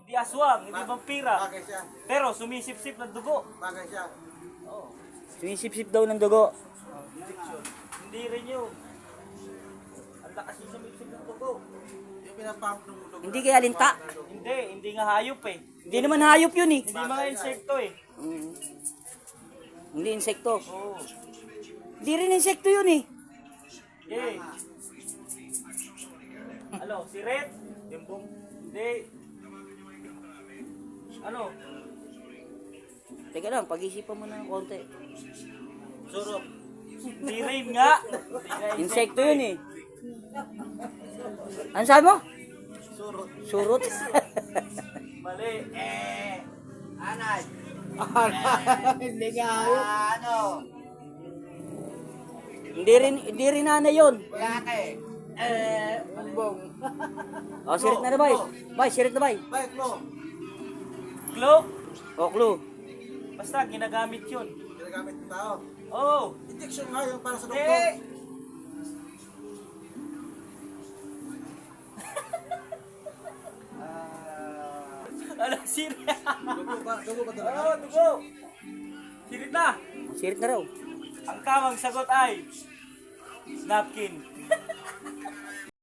Hindi aswang, hindi vampira. Bagay siya. Pero sumisip-sip ng dugo. Bagay siya. Oh, Sumisip-sip daw ng dugo. addiction. Hindi rin yun. Ang lakas yung sumisip ng dugo. Yung pinapump ng dugo. Hindi kaya linta. Hindi nga hayop eh. Hindi naman hayop yun eh. Hindi mga insekto eh. Mm. Hindi insekto. Oo. Hindi rin insekto yun eh. Eh. Ano, si Red? Timbong. Hindi. Ano? Teka lang, pag-isipan mo na ng konti. Surok. Hindi rin nga. Hindi nga Insekto yun eh. Ano sabi mo? Surok. Surot. Mali. Anay. Hindi nga hayop. Ano? Hindi rin nanay yun. Yake. Timbong. O, sirit na bay. Bay, sirit na bay. Bike mo. Cloak? O, clue. Basta ginagamit yun. Ginagamit ng tao. Oh. Injection nga yung para sa doktor. Eh. Ano, sirit? Dugo ba talaga? Oo, dugo. Sirit na. Sirit na raw. Ang tamang sagot ay napkin.